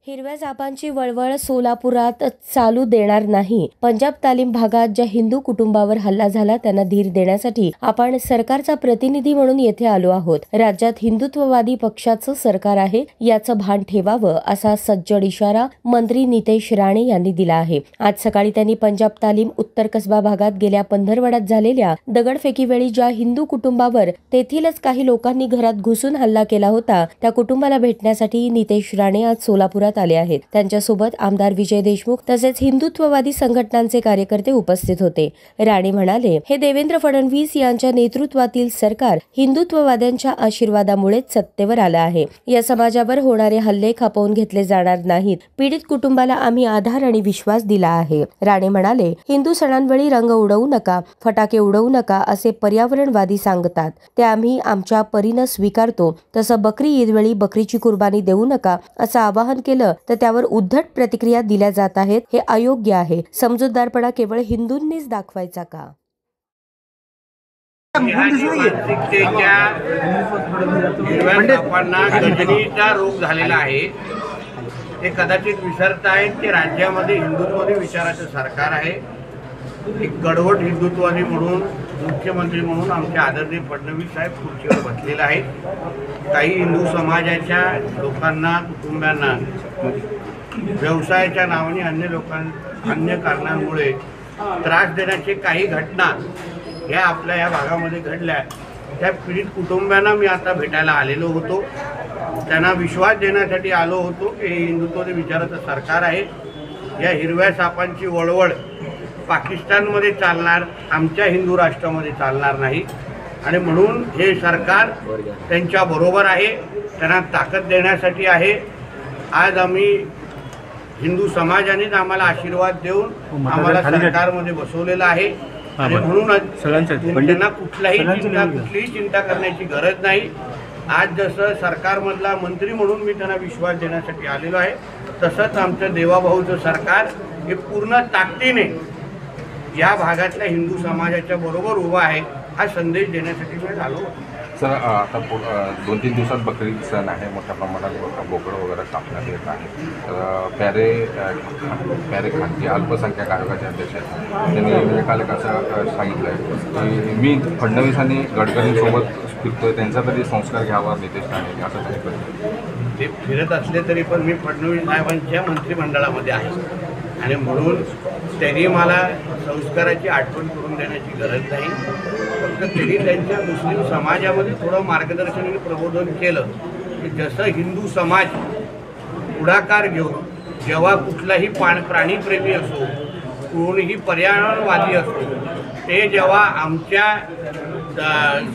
हिरव्या सापांची वळवळ सोलापुरात चालू देणार नाही. पंजाब तालीम भागात ज्या हिंदू कुटुंबावर हल्ला झाला त्यांना धीर देण्यासाठी आपण सरकारचा प्रतिनिधी म्हणून येथे आलो आहोत. राज्यात हिंदुत्ववादी पक्षाचं सरकार आहे याचं भान ठेवावं असा सज्जड इशारा मंत्री नितेश राणे यांनी दिला आहे. आज सकाळी त्यांनी पंजाब तालीम उत्तर कसबा भागात गेल्या पंधरवड्यात झालेल्या दगडफेकीवेळी ज्या हिंदू कुटुंबावर तेथीलच काही लोकांनी घरात घुसून हल्ला केला होता त्या कुटुंबाला भेटण्यासाठी नितेश राणे आज सोलापुरात आले आहेत. त्यांच्यासोबत आमदार विजय देशमुख तसेच हिंदुत्ववादी संघटनांचे कार्यकर्ते उपस्थित होते. राणे म्हणाले, हे देवेंद्र फडणवीस यांच्या नेतृत्वातील सरकार हिंदुत्ववाद्यांच्या आशीर्वादामुळेच सत्तेवर आलं आहे. या समाजावर होणारे हल्ले खपवून घेतले जाणार नाहीत. पीडित कुटुंबाला आम्ही आधार आणि विश्वास दिला आहे. राणे म्हणाले, हिंदू सणांवेळी रंग उडवू नका, फटाके उडवू नका असे पर्यावरणवादी सांगतात. ते आम्ही आमच्या परीनं स्वीकारतो. तसं बकरी ईदवेळी बकरीची कुर्बानी देऊ नका असं आवाहन केलं तर त्यावर उद्धट प्रतिक्रिया दिल्या जात आहेत. हे अयोग्य आहे. समजूतदारपणा केवळ हिंदूंनीच दाखवायचा का? गंजनीचा रोग झालेला आहे. ते कदाचित विसरतायत की राज्यामध्ये हिंदुत्ववादी विचाराचं सरकार आहे. एक गडवट हिंदुत्ववादी म्हणून मुख्यमंत्री म्हणून आमचे आदरणीय फडणवीस साहेब खुर्चीवर बसलेले आहेत. काही हिंदू समाजाच्या लोकांना, कुटुंबांना व्यवसायाच्या नावाने अन्य कारणांमुळे त्रास देण्याचे काही घटना या आपल्या या भागामध्ये घडल्या. त्या पीडित कुटुंबांना मी आता भेटायला आलेलो होतो. त्यांना विश्वास देण्यासाठी आलो होतो की हे हिंदुत्ववादी विचाराचं सरकार आहे. या हिरव्या सापांची वळवळ पाकिस्तानमध्ये चालणार, आमच्या हिंदू राष्ट्रामध्ये चालणार नाही. आणि म्हणून हे सरकार त्यांच्या बरोबर आहे, त्यांना ताकद देण्यासाठी आहे. आज आम्ही हिंदू समाजानेच आम्हाला आशीर्वाद देऊन आम्हाला सरकारमध्ये बसवलेलं आहे. आणि म्हणूनच त्यांना कुठलीही चिंता करण्याची गरज नाही. आज जसं सरकारमधला मंत्री म्हणून मी त्यांना विश्वास देण्यासाठी आलेलो आहे, तसंच आमचं देवाभाऊचं सरकार हे पूर्ण ताकदीने या भागातल्या हिंदू समाजाच्या बरोबर उभा आहे हा संदेश देण्यासाठी मी आलो. सर, आता 2-3 दिवसात बकरी सण आहे. मोठ्या प्रमाणात बोकडं वगैरे कापण्यात येत आहे. प्यारे खानचे अल्पसंख्याक आयोगाचे अध्यक्ष आहेत, त्यांनी काल असं सांगितलं आहे की मी फडणवीसांनी गडकरींसोबत फिरतोय, त्यांचा तरी संस्कार घ्यावा नितेश राणे असं सांगितलं. ते फिरत असले तरी पण मी फडणवीस साहेबांच्या मंत्रिमंडळामध्ये आहे आणि म्हणून त्यांनी मला संस्काराची आठवण करून देण्याची गरज नाही. फक्त त्यांनी त्यांच्या मुस्लिम समाजामध्ये थोडं मार्गदर्शन आणि प्रबोधन केलं की जसं हिंदू समाज पुढाकार घेऊन जेव्हा कुठलाही प्राणीप्रेमी असो, कोणीही पर्यावरणवादी असो, ते जेव्हा आमच्या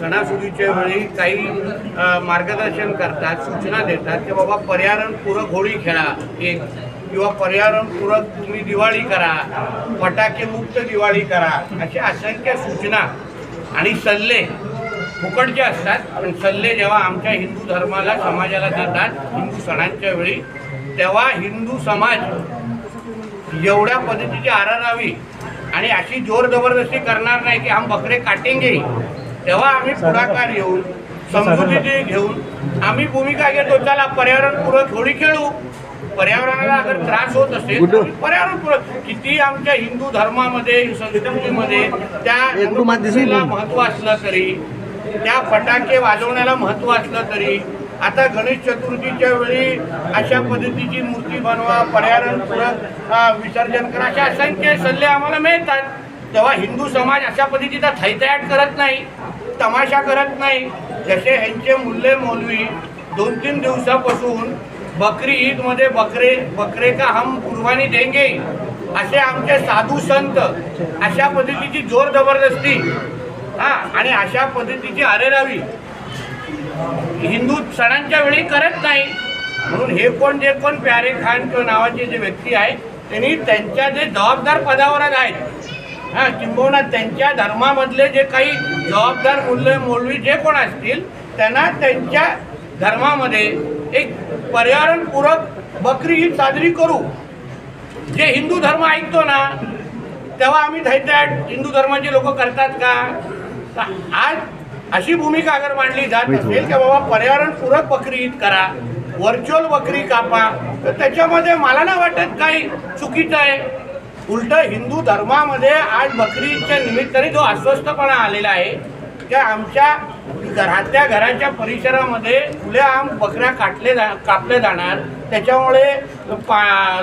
सणासुदीच्या वेळी काही मार्गदर्शन करतात, सूचना देतात की बाबा पर्यावरणपूरक होळी खेळा एक, किंवा पर्यावरणपूरक तुम्ही दिवाळी करा, फटाके मुक्त दिवाळी करा, असे असंख्य सूचना आणि सल्ले फुकटचे असतात. पण सल्ले जेव्हा आमच्या हिंदू धर्माला, समाजाला देतात हिंदू सणांच्या वेळी, तेव्हा हिंदू समाज एवढ्या पद्धतीची आरारावी आणि अशी जोर जबरदस्ती करणार नाही की हम बकरे काटेंगे. तेव्हा आम्ही पुढाकार घेऊन, समजुतीचे घेऊन आम्ही भूमिका घेतो, चला पर्यावरणपूरक होळी खेळू. पर्यावरणाला अगर त्रास होत असेल पर्यावरणपूरक, किती आमच्या हिंदू धर्मामध्ये, संस्कृतीमध्ये त्या महत्त्व असलं तरी, त्या फटाके वाजवण्याला महत्त्व असलं तरी, आता गणेश चतुर्थीच्या वेळी अशा पद्धतीची मूर्ती बनवा, पर्यावरणपूरक विसर्जन करा, अशा असंख्य सल्ले आम्हाला मिळतात. तेव्हा हिंदू समाज अशा पद्धतीचा थैतयाट करत नाही, तमाशा करत नाही. जसे ह्यांचे मुल्ले मौलवी 2-3 दिवसापासून बकरी ईदमध्ये बकरे का हम कुर्बानी देंगे असे आमचे साधू संत अशा पद्धतीची जोर जबरदस्ती आणि अशा पद्धतीची अरेरावी हिंदू सणांच्या वेळी करत नाही. म्हणून हे जे कोण प्यारे खान किंवा नावाचे जे व्यक्ती आहेत त्यांनी त्यांच्या जे जबाबदार पदावर आहेत, किंबहुना त्यांच्या धर्मामधले जे काही जबाबदार मुल्ले मौलवी जे कोण असतील त्यांना त्यांच्या धर्मामध्ये एक पर्यावरणपूरक बकरी ईद साजरी करू. जे हिंदू धर्म ऐकतो ना तेव्हा आम्ही थैतयाट हिंदू धर्माचे लोक करतात का? आज अशी भूमिका अगर मांडली जात असेल की बाबा पर्यावरणपूरक बकरी ईद करा, व्हर्च्युअल बकरी कापा, तर त्याच्यामध्ये मला नाही वाटत काही चुकीचं आहे. उलट हिंदू धर्मामध्ये आज बकरीच्या निमित्ताने जो अस्वस्थपणा आलेला आहे त्या आमच्या राहत्या घराच्या परिसरामध्ये खुलेआम बकऱ्या कापल्या जाणार, त्याच्यामुळे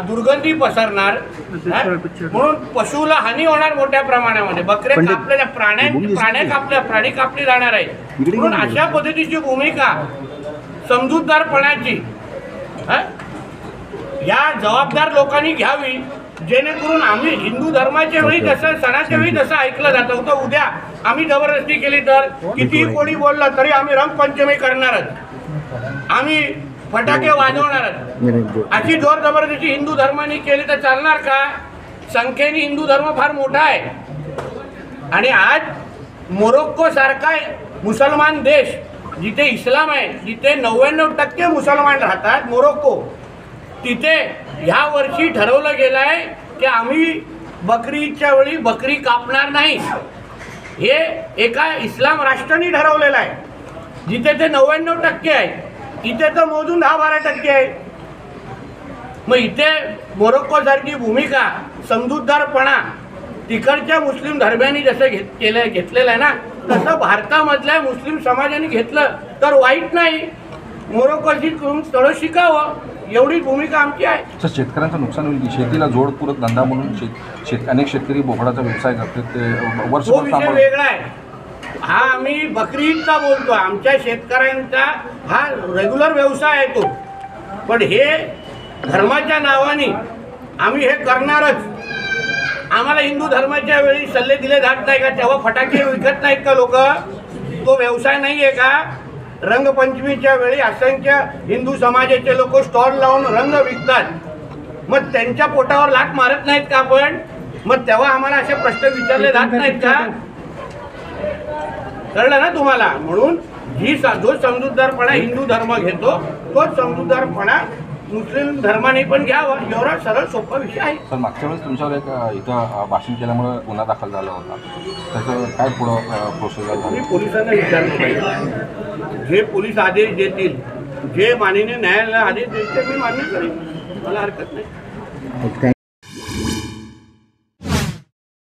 दुर्गंधी पसरणार, म्हणून पशुला हानी होणार मोठ्या प्रमाणामध्ये. बकरे कापल्या प्राणी कापली जाणार आहे. म्हणून अशा पद्धतीची भूमिका समजूतदारपणाची या जबाबदार लोकांनी घ्यावी, जेणेकरून आम्ही हिंदू धर्माच्या वेळी जसं सणाच्या वेळी जसं ऐकलं जातं होतं, उद्या आम्ही जबरदस्ती केली तर कितीही कोणी बोललं तरी आम्ही रंगपंचमी करणारच, आम्ही फटाके वाजवणारच. अशी जोर जबरदस्ती हिंदू धर्माने केली तर चालणार का? संख्येने हिंदू धर्म फार मोठा आहे आणि आज मोरोक्को सारखा मुसलमान देश जिथे इस्लाम आहे, जिथे 99% मुसलमान राहतात, मोरोक्को, तिथे ह्या वर्षी ठरवलं गेलं आहे की आम्ही बकरीच्या वेळी बकरी कापणार नाही. हे एका इस्लाम राष्ट्राने ठरवलेलं आहे. जिथे ते 99% आहे, इथे तर मोजून 10-12% आहे. मग इथे मोरोक्को सारखी भूमिका, समजूतदारपणा तिकडच्या मुस्लिम धर्मांनी जसं घेतलेलं आहे ना, तसं भारतामधल्या मुस्लिम समाजाने घेतलं तर वाईट नाही. मोरोक्कोची थोडं शिकावं, एवढी भूमिका आमची आहे. तर शेतकऱ्यांचं नुकसान होईल. शेतीला जोडपूरक धंदा म्हणून अनेक शेतकरी बोकडाचा व्यवसाय करतात, ते तो विषय वेगळा आहे. हा आम्ही बकरी ईदचा बोलतो, आमच्या शेतकऱ्यांचा हा रेग्युलर व्यवसाय आहे तो. पण हे धर्माच्या नावाने आम्ही हे करणारच. आम्हाला हिंदू धर्माच्या वेळी सल्ले दिले जात नाही का? तेव्हा फटाके विकत नाहीत का लोक? तो व्यवसाय नाही आहे का? रंगपंचमीच्या वेळी असंख्य हिंदू समाजाचे लोक स्टॉल लावून रंग विकतात, मग त्यांच्या पोटावर लाथ मारत नाहीत का आपण? मग तेव्हा आम्हाला असे प्रश्न विचारले जात नाहीत का? कळलं ना तुम्हाला? म्हणून जो समजूतदारपणा हिंदू धर्म घेतो तोच समजूतदारपणा मुस्लिम धर्माने पण घ्यावा. एवढा सरळ सोपा विषय आहे. तर मागच्या वेळेस तुमच्यावर एक इथं भाषण केल्यामुळे गुन्हा दाखल झाला होता, त्याचं काय पुढं प्रोसिजर मी झाली? पोलिसांना विचारलं पाहिजे. जे पोलीस आदेश देतील, जे माननीय न्यायालय आदेश देतील, मी मान्य करेन, मला हरकत नाही.